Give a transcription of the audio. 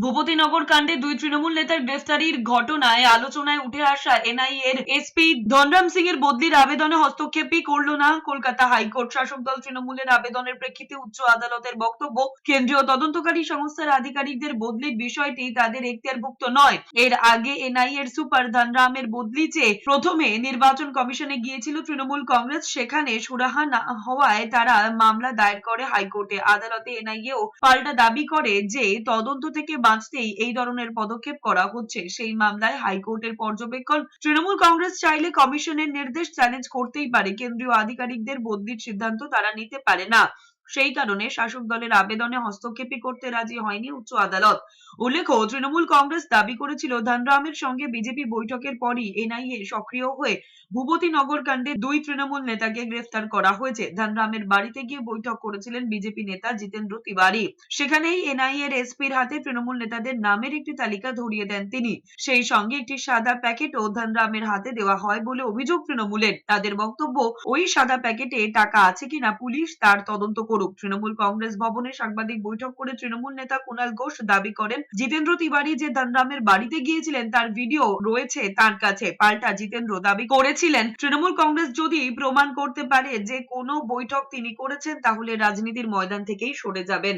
ভূপতিনগর কাণ্ডে দুই তৃণমূল নেতার গ্রেফতারির ঘটনায় আলোচনায় উঠে আসা এনআইএ এর এসপি ধনরাম সিং এর বদলির আবেদনে হস্তক্ষেপই করল না কলকাতা হাইকোর্ট। শাসক দল তৃণমূলের আবেদনের প্রেক্ষিতে উচ্চ আদালতের বক্তব্য, কেন্দ্রীয় তদন্তকারী সংস্থার আধিকারিকদের বদলির বিষয়টি তাদের এখতিয়ারভুক্ত নয়। এর আগে এনআইএ এর সুপার ধনরামের বদলি চেয়ে প্রথমে নির্বাচন কমিশনে গিয়েছিল তৃণমূল কংগ্রেস। সেখানে সুরাহা না হওয়ায় তারা মামলা দায়ের করে হাইকোর্টে। আদালতে এনআইএ ও পাল্টা দাবি করে যে তদন্ত থেকে বাঁচতেই এই ধরনের পদক্ষেপ করা হচ্ছে। সেই মামলায় হাইকোর্টের পর্যবেক্ষণ, তৃণমূল কংগ্রেস চাইলে কমিশনের নির্দেশ চ্যালেঞ্জ করতেই পারে। কেন্দ্রীয় আধিকারিকদের বদলির সিদ্ধান্ত তারা নিতে পারে না। সেই কারণে শাসক দলের আবেদনে হস্তক্ষেপই করতে রাজি হয়নি উচ্চ আদালত। উল্লেখ্য, তৃণমূল কংগ্রেস দাবি করেছিল ধনরামের সঙ্গে বিজেপি বৈঠকের পরই এনআইএ সক্রিয় হয়ে ভূপতিনগর কাণ্ডে দুই তৃণমূল নেতাকে গ্রেফতার করা হয়েছে। ধনরামের বাড়িতে গিয়ে বৈঠক করেছিলেন বিজেপি নেতা জিতেন্দ্র তিওয়ারি। সেখানেই এনআইএ এর এসপির হাতে তৃণমূল নেতাদের নামের একটি তালিকা ধরিয়ে দেন তিনি। সেই সঙ্গে একটি সাদা প্যাকেটও ধনরামের হাতে দেওয়া হয় বলে অভিযোগ তৃণমূলের। তাদের বক্তব্য, ওই সাদা প্যাকেটে টাকা আছে কিনা পুলিশ তার তদন্ত করুক। তৃণমূল কংগ্রেস ভবনে সাংবাদিক বৈঠক করে তৃণমূল নেতা কুণাল ঘোষ দাবি করেন, জিতেন্দ্র তিওয়ারি যে ধনরামের বাড়িতে গিয়েছিলেন তার ভিডিও রয়েছে তার কাছে। পাল্টা জিতেন্দ্র দাবি করেছিলেন, তৃণমূল কংগ্রেস যদি প্রমাণ করতে পারে যে কোনো বৈঠক তিনি করেছেন, তাহলে রাজনীতির ময়দান থেকেই সরে যাবেন।